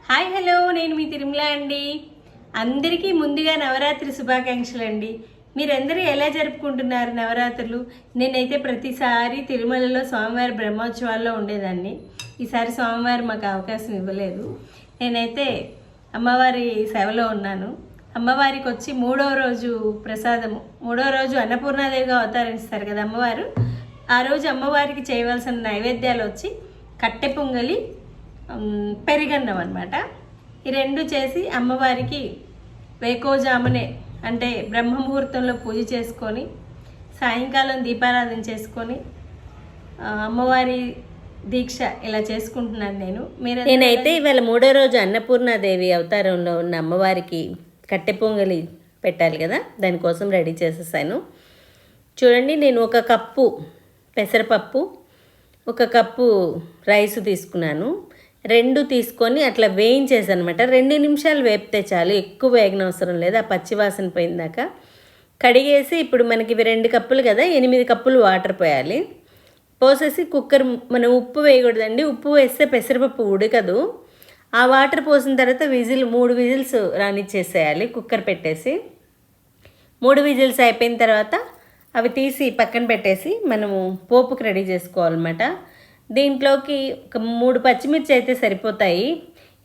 Hi hello, నేను మీ తిరుమల అండి. అందరికీ ముందుగా నవరాత్రి శుభాకాంక్షలు అండి. మీరందరూ ఎలా జరుపుకుంటున్నారు నవరాత్రులు? నేనైతే ప్రతిసారి తిరుమలలో స్వామివారి బ్రహ్మోత్సవాల్లో ఉండేదాన్ని. ఈసారి స్వామివారు మాకు అవకాశం ఇవ్వలేదు. నేనైతే అమ్మవారి సేవలో ఉన్నాను. అమ్మవారికి వచ్చి మూడవ రోజు ప్రసాదము, మూడవ రోజు అన్నపూర్ణాదేవిగా అవతరిస్తారు కదా అమ్మవారు. ఆ రోజు అమ్మవారికి చేయవలసిన నైవేద్యాలు వచ్చి కట్టె పొంగలి, పెరిగన్నం అన్నమాట. ఈ రెండు చేసి అమ్మవారికి వేకోజామునే అంటే బ్రహ్మముహూర్తంలో పూజ చేసుకొని సాయంకాలం దీపారాధన చేసుకొని అమ్మవారి దీక్ష ఇలా చేసుకుంటున్నాను నేనైతే ఇవాళ మూడో రోజు అన్నపూర్ణాదేవి అవతారంలో ఉన్న అమ్మవారికి కట్టె పొంగలి పెట్టాలి కదా, దానికోసం రెడీ చేసేసాను. చూడండి, నేను ఒక కప్పు పెసరపప్పు, ఒక కప్పు రైస్ తీసుకున్నాను. రెండు తీసుకొని అట్లా వేయించేసి అనమాట. 2 నిమిషాలు వేపితే చాలు, ఎక్కువ వేగనవసరం లేదు. ఆ పచ్చివాసన పోయిందాక కడిగేసి, ఇప్పుడు మనకి ఇవి 2 కప్పులు కదా, 8 కప్పులు వాటర్ పోయాలి. పోసేసి కుక్కర్, మనం ఉప్పు వేయకూడదండి. ఉప్పు వేస్తే పెసరపప్పు ఉడకదు. ఆ వాటర్ పోసిన తర్వాత 3 విజిల్స్ రానిచ్చేసేయాలి. కుక్కర్ పెట్టేసి 3 విజిల్స్ అయిపోయిన తర్వాత అవి తీసి పక్కన పెట్టేసి మనము పోపుకి రెడీ చేసుకోవాలన్నమాట. దీంట్లోకి ఒక 3 పచ్చిమిర్చి అయితే సరిపోతాయి.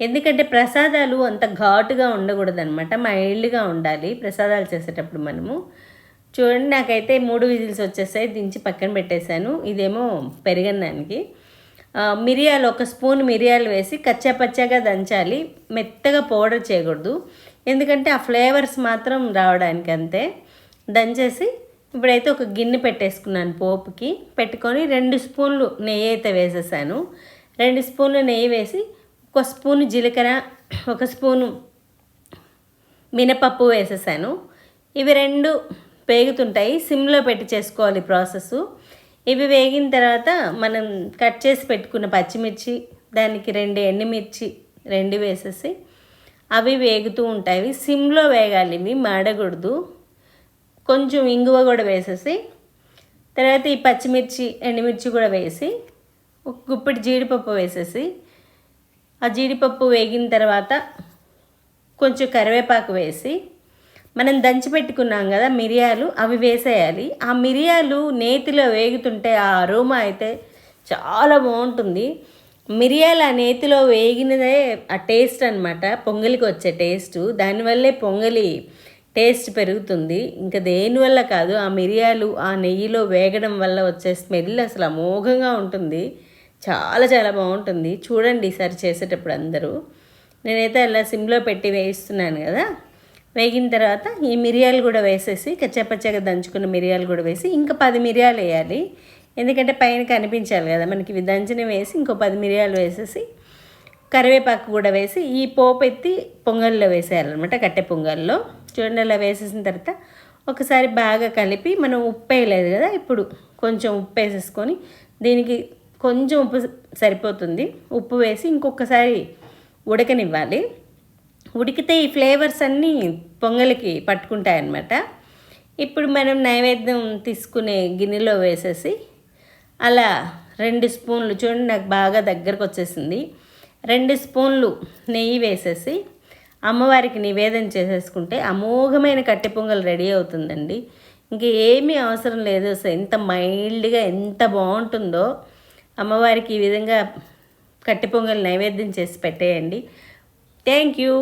ఎందుకంటే ప్రసాదాలు అంత ఘాటుగా ఉండకూడదు అనమాట, మైల్డ్గా ఉండాలి ప్రసాదాలు చేసేటప్పుడు మనము. చూడండి, నాకైతే 3 విజిల్స్ వచ్చేసాయి. దించి పక్కన పెట్టేశాను. ఇదేమో పెరుగన్నానికి. మిరియాలు, 1 స్పూన్ మిరియాలు వేసి కచ్చాపచ్చాగా దంచాలి. మెత్తగా పౌడర్ చేయకూడదు, ఎందుకంటే ఆ ఫ్లేవర్స్ మాత్రం రావడానికి అంతే. దంచేసి ఇప్పుడైతే ఒక గిన్నె పెట్టేసుకున్నాను. పోపుకి పెట్టుకొని 2 స్పూన్లు నెయ్యి అయితే వేసేసాను. 2 స్పూన్లు నెయ్యి వేసి 1 స్పూను జీలకర్ర, 1 స్పూను మినపప్పు వేసేసాను. ఇవి 2 వేగుతుంటాయి. సిమ్లో పెట్టి చేసుకోవాలి ప్రాసెస్. ఇవి వేగిన తర్వాత మనం కట్ చేసి పెట్టుకున్న పచ్చిమిర్చి, దానికి 2 ఎండుమిర్చి 2 వేసేసి అవి వేగుతూ ఉంటాయి. సిమ్లో వేగాలి, ఇవి మాడకూడదు. కొంచెం ఇంగువ కూడా వేసేసి తర్వాత ఈ పచ్చిమిర్చి ఎండుమిర్చి కూడా వేసి ఒక గుప్పిడి జీడిపప్పు వేసేసి, ఆ జీడిపప్పు వేగిన తర్వాత కొంచెం కరివేపాకు వేసి మనం దంచి పెట్టుకున్నాం కదా మిరియాలు, అవి వేసేయాలి. ఆ మిరియాలు నేతిలో వేగుతుంటే ఆ అరోమా అయితే చాలా బాగుంటుంది. మిరియాలు ఆ నేతిలో వేగినదే ఆ టేస్ట్ అనమాట, పొంగలికి వచ్చే టేస్ట్. దానివల్లే పొంగలి టేస్ట్ పెరుగుతుంది, ఇంకా దేనివల్ల కాదు. ఆ మిరియాలు ఆ నెయ్యిలో వేగడం వల్ల వచ్చే స్మెల్ అసలు అమోఘంగా ఉంటుంది. చాలా చాలా బాగుంటుంది. చూడండి ఈసారి చేసేటప్పుడు అందరూ. నేనైతే అలా సిమ్లో పెట్టి వేయిస్తున్నాను కదా. వేగిన తర్వాత ఈ మిరియాలు కూడా వేసేసి, కచ్చాపచ్చాగా దంచుకున్న మిరియాలు కూడా వేసి ఇంకా 10 మిరియాలు వేయాలి. ఎందుకంటే పైన కనిపించాలి కదా మనకి. ఇవి దంచిన వేసి ఇంకో 10 మిరియాలు వేసేసి కరివేపాకు కూడా వేసి ఈ పోపు ఎత్తి పొంగల్లో వేసేయాలన్నమాట, కట్టె పొంగల్లో. చూడండి, అలా వేసేసిన తర్వాత ఒకసారి బాగా కలిపి, మనం ఉప్పు వేయలేదు కదా, ఇప్పుడు కొంచెం ఉప్పు వేసేసుకొని దీనికి కొంచెం ఉప్పు సరిపోతుంది. ఉప్పు వేసి ఇంకొకసారి ఉడకనివ్వాలి. ఉడికితే ఈ ఫ్లేవర్స్ అన్నీ పొంగలికి పట్టుకుంటాయన్నమాట. ఇప్పుడు మనం నైవేద్యం తీసుకునే గిన్నెలో వేసేసి అలా 2 స్పూన్లు, చూడండి నాకు బాగా దగ్గరకు వచ్చేసింది, 2 స్పూన్లు నెయ్యి వేసేసి అమ్మవారికి నివేదన చేసేసుకుంటే అమోఘమైన కట్టె పొంగల్ రెడీ అవుతుందండి. ఇంక ఏమీ అవసరం లేదు. అసలు ఎంత మైల్డ్గా ఎంత బాగుంటుందో. అమ్మవారికి ఈ విధంగా కట్టె పొంగల్ నైవేద్యం చేసి పెట్టేయండి. Thank you.